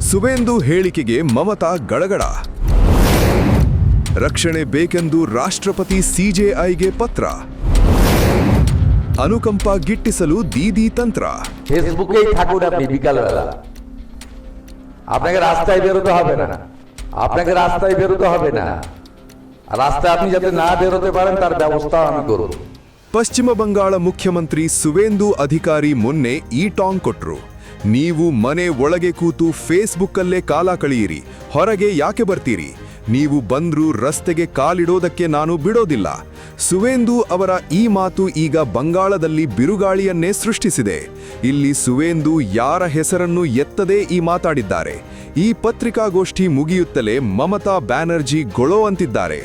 ಸುವೇಂದು ಹೇಳಿಕೆಗೆ ಮಮತಾ ಗಳಗಡ. ರಕ್ಷಣೆ ಬೇಕೆಂದು ರಾಷ್ಟ್ರಪತಿ ಸಿಜೆಐಗೆ ಪತ್ರ. ಅನುಕಂಪ ಗಿಟ್ಟಿಸಲು দীদী ತಂತ್ರ. ফেসবুকেই থাকুন আপনি বিকালবেলা, আপনাকে রাস্তায় বেরোতে হবে না, আপনাকে রাস্তায় বেরোতে হবে না, আর রাস্তায় আপনি যাতে না বেরোতে পারেন তার ব্যবস্থা আমি করব। ಪಶ್ಚಿಮ ಬಂಗಾಳ ಮುಖ್ಯಮಂತ್ರಿ ಸುವೇಂದು ಅಧಿಕಾರಿ ಮೊನ್ನೆ ಈ ಟಾಂಗ್ ಕೊಟ್ರು. ನೀವು ಮನೆ ಒಳಗೆ ಕೂತು ಫೇಸ್ಬುಕ್ಕಲ್ಲೇ ಕಾಲ ಕಳೆಯಿರಿ, ಹೊರಗೆ ಯಾಕೆ ಬರ್ತೀರಿ? ನೀವು ಬಂದ್ರೂ ರಸ್ತೆಗೆ ಕಾಲಿಡೋದಕ್ಕೆ ನಾನು ಬಿಡೋದಿಲ್ಲ. ಸುವೇಂದು ಅವರ ಈ ಮಾತು ಈಗ ಬಂಗಾಳದಲ್ಲಿ ಬಿರುಗಾಳಿಯನ್ನೇ ಸೃಷ್ಟಿಸಿದೆ. ಇಲ್ಲಿ ಸುವೇಂದು ಯಾರ ಹೆಸರನ್ನು ಎತ್ತದೇ ಈ ಮಾತಾಡಿದ್ದಾರೆ. ಈ ಪತ್ರಿಕಾಗೋಷ್ಠಿ ಮುಗಿಯುತ್ತಲೇ ಮಮತಾ ಬ್ಯಾನರ್ಜಿ ಗೊಳೋ ಅಂತಿದ್ದಾರೆ.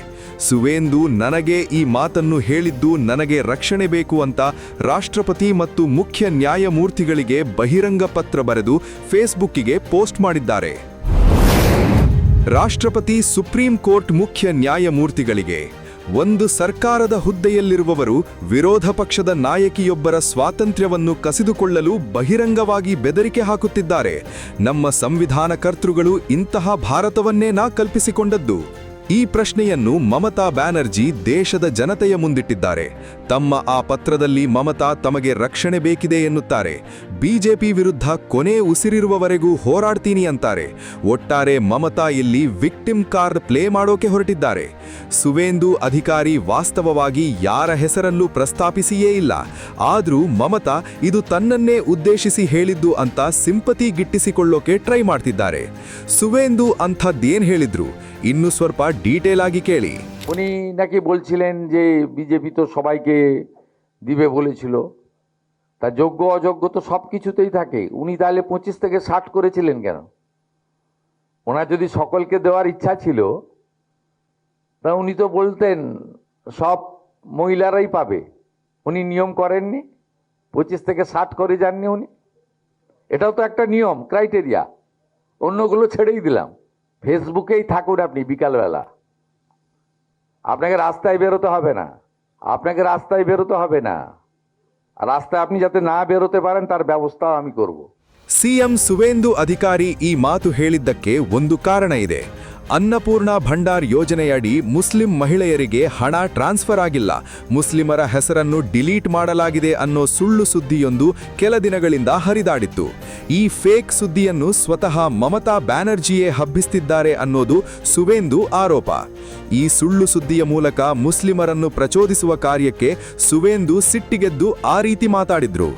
ಸುವೇಂದು ನನಗೆ ಈ ಮಾತನ್ನು ಹೇಳಿದ್ದು ನನಗೆ ರಕ್ಷಣೆ ಬೇಕು ಅಂತ ರಾಷ್ಟ್ರಪತಿ ಮತ್ತು ಮುಖ್ಯ ನ್ಯಾಯಮೂರ್ತಿಗಳಿಗೆ ಬಹಿರಂಗ ಪತ್ರ ಬರೆದು ಫೇಸ್ಬುಕ್ಕಿಗೆ ಪೋಸ್ಟ್ ಮಾಡಿದ್ದಾರೆ. ರಾಷ್ಟ್ರಪತಿ ಸುಪ್ರೀಂ ಕೋರ್ಟ್ ಮುಖ್ಯ ನ್ಯಾಯಮೂರ್ತಿಗಳಿಗೆ, ಒಂದು ಸರ್ಕಾರದ ಹುದ್ದೆಯಲ್ಲಿರುವವರು ವಿರೋಧ ಪಕ್ಷದ ನಾಯಕಿಯೊಬ್ಬರ ಸ್ವಾತಂತ್ರ್ಯವನ್ನು ಕಸಿದುಕೊಳ್ಳಲು ಬಹಿರಂಗವಾಗಿ ಬೆದರಿಕೆ ಹಾಕುತ್ತಿದ್ದಾರೆ. ನಮ್ಮ ಸಂವಿಧಾನ ಕರ್ತೃಗಳು ಇಂತಹ ಭಾರತವನ್ನೇ ಕಲ್ಪಿಸಿಕೊಂಡದ್ದು. ಈ ಪ್ರಶ್ನೆಯನ್ನು ಮಮತಾ ಬ್ಯಾನರ್ಜಿ ದೇಶದ ಜನತೆಯ ಮುಂದಿಟ್ಟಿದ್ದಾರೆ. ತಮ್ಮ ಆ ಪತ್ರದಲ್ಲಿ ಮಮತಾ ತಮಗೆ ರಕ್ಷಣೆ ಬೇಕಿದೆ ಎನ್ನುತ್ತಾರೆ. ಬಿಜೆಪಿ ವಿರುದ್ಧ ಕೊನೆ ಉಸಿರಿರುವವರೆಗೂ ಹೋರಾಡ್ತೀನಿ ಅಂತಾರೆ. ಒಟ್ಟಾರೆ ಮಮತಾ ಇಲ್ಲಿ ವಿಕ್ಟಿಮ್ ಕಾರ್ಡ್ ಪ್ಲೇ ಮಾಡೋಕೆ ಹೊರಟಿದ್ದಾರೆ. ಸುವೇಂದು ಅಧಿಕಾರಿ ವಾಸ್ತವವಾಗಿ ಯಾರ ಹೆಸರಲ್ಲೂ ಪ್ರಸ್ತಾಪಿಸಿಯೇ ಇಲ್ಲ. ಆದರೂ ಮಮತಾ ಇದು ತನ್ನನ್ನೇ ಉದ್ದೇಶಿಸಿ ಹೇಳಿದ್ದು ಅಂತ ಸಿಂಪತಿ ಗಿಟ್ಟಿಸಿಕೊಳ್ಳೋಕೆ ಟ್ರೈ ಮಾಡ್ತಿದ್ದಾರೆ. সুவேন্দু ಅಂಥದ್ದೇನ್ ಹೇಳಿದ್ರು ಇನ್ನು ಸ್ವಲ್ಪ ডিটেইল ಆಗಿ ಕೇಳಿ. উনি নাকি বলছিলেন যে বিজেপি তো সবাইকে দিবে বলেছিল, তা যোগ্য অযোগ্য তো সব কিছুতেই থাকে। উনি তাহলে 25 থেকে 60 করেছিলেন কেন? ওনার যদি সকলকে দেওয়ার ইচ্ছা ছিল তা উনি তো বলতেন সব মহিলারাই পাবে। উনি নিয়ম করেননি, 25 থেকে 60 করে যাননি উনি। এটাও তো একটা নিয়ম, ক্রাইটেরিয়া। অন্যগুলো ছেড়েই দিলাম। ফেসবুকেই থাকুন আপনি বিকালবেলা, আপনাকে রাস্তায় বেরোতে হবে না, আপনাকে রাস্তায় বেরোতে হবে না, আর রাস্তায় আপনি যাতে না বেরোতে পারেন তার ব্যবস্থাও আমি করব। ಸಿಎಂ ಸುವೇಂದು ಅಧಿಕಾರಿ ಈ ಮಾತು ಹೇಳಿದ್ದಕ್ಕೆ ಒಂದು ಕಾರಣ ಇದೆ. ಅನ್ನಪೂರ್ಣ ಭಂಡಾರ್ ಯೋಜನೆಯಡಿ ಮುಸ್ಲಿಂ ಮಹಿಳೆಯರಿಗೆ ಹಣ ಟ್ರಾನ್ಸ್ಫರ್ ಆಗಿಲ್ಲ, ಮುಸ್ಲಿಮರ ಹೆಸರನ್ನು ಡಿಲೀಟ್ ಮಾಡಲಾಗಿದೆ ಅನ್ನೋ ಸುಳ್ಳು ಸುದ್ದಿಯೊಂದು ಕೆಲ ದಿನಗಳಿಂದ ಹರಿದಾಡಿತ್ತು. ಈ ಫೇಕ್ ಸುದ್ದಿಯನ್ನು ಸ್ವತಃ ಮಮತಾ ಬ್ಯಾನರ್ಜಿಯೇ ಹಬ್ಬಿಸ್ತಿದ್ದಾರೆ ಅನ್ನೋದು ಸುವೇಂದು ಆರೋಪ. ಈ ಸುಳ್ಳು ಸುದ್ದಿಯ ಮೂಲಕ ಮುಸ್ಲಿಮರನ್ನು ಪ್ರಚೋದಿಸುವ ಕಾರ್ಯಕ್ಕೆ ಸುವೇಂದು ಸಿಟ್ಟಿಗೆದ್ದು ಆ ರೀತಿ ಮಾತಾಡಿದ್ರು.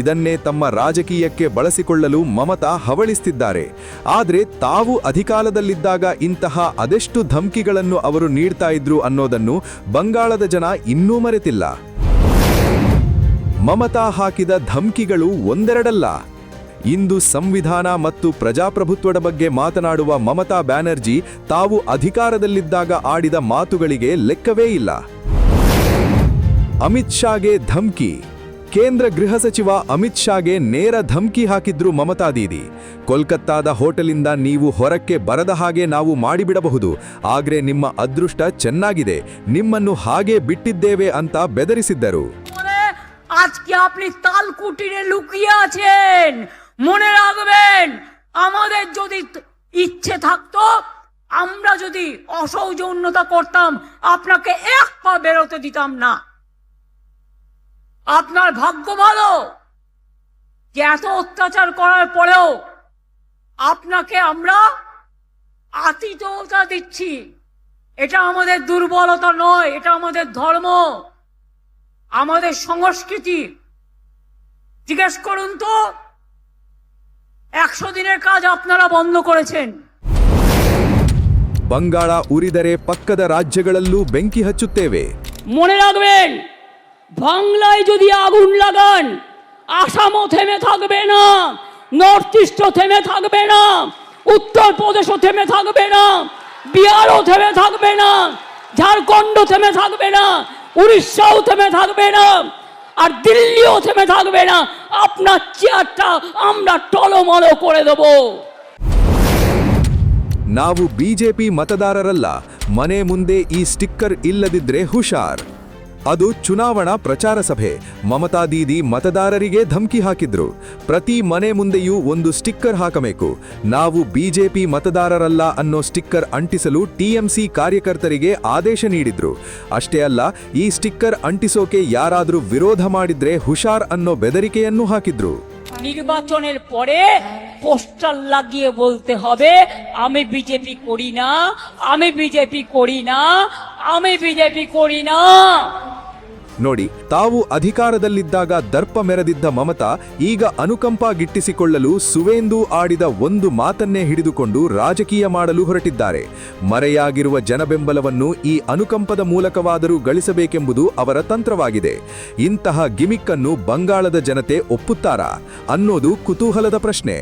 ಇದನ್ನೇ ತಮ್ಮ ರಾಜಕೀಯಕ್ಕೆ ಬಳಸಿಕೊಳ್ಳಲು ಮಮತಾ ಹವಳಿಸ್ತಿದ್ದಾರೆ. ಆದರೆ ತಾವು ಅಧಿಕಾರದಲ್ಲಿದ್ದಾಗ ಇಂತಹ ಅದೆಷ್ಟು ಧಮ್ಕಿಗಳನ್ನು ಅವರು ನೀಡ್ತಾ ಇದ್ರು ಅನ್ನೋದನ್ನು ಬಂಗಾಳದ ಜನ ಇನ್ನೂ ಮರೆತಿಲ್ಲ. ಮಮತಾ ಹಾಕಿದ ಧಮ್ಕಿಗಳು ಒಂದೆರಡಲ್ಲ. ಇಂದು ಸಂವಿಧಾನ ಮತ್ತು ಪ್ರಜಾಪ್ರಭುತ್ವದ ಬಗ್ಗೆ ಮಾತನಾಡುವ ಮಮತಾ ಬ್ಯಾನರ್ಜಿ ತಾವು ಅಧಿಕಾರದಲ್ಲಿದ್ದಾಗ ಆಡಿದ ಮಾತುಗಳಿಗೆ ಲೆಕ್ಕವೇ ಇಲ್ಲ. ಅಮಿತ್ ಶಾಗೆ ಧಮ್ಕಿ. ಕೇಂದ್ರ ಗೃಹ ಸಚಿವ ಅಮಿತ್ ಶಾಗೆ ನೇರ ಧಮ್ಕಿ ಹಾಕಿದ್ರು ಮಮತಾ ದೀದಿ. ಕೋಲ್ಕತ್ತಾದ ಹೋಟೆಲಿಂದ ನೀವು ಹೊರಕ್ಕೆ ಬರದ ಹಾಗೆ ನಾವು ಮಾಡಿಬಿಡಬಹುದು, ಆದ್ರೆ ನಿಮ್ಮ ಅದೃಷ್ಟ ಚೆನ್ನಾಗಿದೆ, ನಿಮ್ಮನ್ನು ಹಾಗೆ ಬಿಟ್ಟಿದ್ದೇವೆ ಅಂತ ಬೆದರಿಸಿದ್ದರು. আজকে আপনি তালকুটিরে লুকিয়ে আছেন, মনে রাখবেন আমাদের যদি ইচ্ছে থাকতো, আমরা যদি অসৌজন্যতা করতাম আপনাকে এক পা বেরোতে দিতাম না। আপনার ভাগ্য ভালো যে এত অত্যাচার করার পরেও আপনাকে আমরা আতিথ্যতা দিচ্ছি। এটা আমাদের দুর্বলতা নয়, এটা আমাদের ধর্ম, আমাদের সংস্কৃতি। জিজ্ঞেস করুন তো 100 দিনের কাজ আপনারা বন্ধ করেছেন। ಬಂಗಾಳ ಉರಿದರೆ ಪಕ್ಕದ ರಾಜ್ಯಗಳಲ್ಲೂ ಬೆಂಕಿ ಹಚ್ಚುತ್ತೇವೆ। মনে রাখবেন বাংলায় যদি আগুন লাগান আসামও থেমে থাকবে না, নর্থ ইস্টও থেমে থাকবে না, উত্তরপ্রদেশও থেমে থাকবে না, বিহারও থেমে থাকবে না, ঝাড়খণ্ডও থেমে থাকবে না, উড়িষ্যাও থেমে থাকবে না, আর দিল্লিও থেমে থাকবে না। আপনার চেয়ারটা আমরা টলমল করে দেব। ನಾವು ಬಿಜೆಪಿ ಮತದಾರರಲ್ಲ, ಮನೆ ಮುಂದೆ ಈ ಸ್ಟಿಕ್ಕರ್ ಇಲ್ಲದಿದ್ರೆ ಹುಷಾರ್. ಅದು ಚುನಾವಣಾ ಪ್ರಚಾರ ಸಭೆ. ಮಮತಾ ದೀದಿ ಮತದಾರರಿಗೆ ಧಮಕಿ ಹಾಕಿದ್ರು. ಪ್ರತಿ ಮನೆ ಮುಂದೆಯೂ ಒಂದು ಸ್ಟಿಕ್ಕರ್ ಹಾಕಬೇಕು, ನಾವು ಬಿಜೆಪಿ ಮತದಾರರಲ್ಲ ಅನ್ನೋ ಸ್ಟಿಕ್ಕರ್ ಅಂಟಿಸಲು ಟಿಎಂಸಿ ಕಾರ್ಯಕರ್ತರಿಗೆ ಆದೇಶ ನೀಡಿದ್ರು. ಅಷ್ಟೇ ಅಲ್ಲ, ಈ ಸ್ಟಿಕ್ಕರ್ ಅಂಟಿಸೋಕೆ ಯಾರಾದ್ರೂ ವಿರೋಧ ಮಾಡಿದ್ರೆ ಹುಷಾರ್ ಅನ್ನೋ ಬೆದರಿಕೆಯನ್ನೂ ಹಾಕಿದ್ರು. নির্বাচনের পরে পোস্টার লাগিয়ে বলতে হবে আমি বিজেপি করি না, আমি বিজেপি করি না, আমি বিজেপি করি না। ನೋಡಿ, ತಾವು ಅಧಿಕಾರದಲ್ಲಿದ್ದಾಗ ದರ್ಪ ಮೆರೆದಿದ್ದ ಮಮತಾ ಈಗ ಅನುಕಂಪ ಗಿಟ್ಟಿಸಿಕೊಳ್ಳಲು ಸುವೇಂದು ಆಡಿದ ಒಂದು ಮಾತನ್ನೇ ಹಿಡಿದುಕೊಂಡು ರಾಜಕೀಯ ಮಾಡಲು ಹೊರಟಿದ್ದಾರೆ. ಮರೆಯಾಗಿರುವ ಜನಬೆಂಬಲವನ್ನು ಈ ಅನುಕಂಪದ ಮೂಲಕವಾದರೂ ಗಳಿಸಬೇಕೆಂಬುದು ಅವರ ತಂತ್ರವಾಗಿದೆ. ಇಂತಹ ಗಿಮಿಕ್ ಅನ್ನು ಬಂಗಾಳದ ಜನತೆ ಒಪ್ಪುತ್ತಾರಾ ಅನ್ನೋದು ಕುತೂಹಲದ ಪ್ರಶ್ನೆ.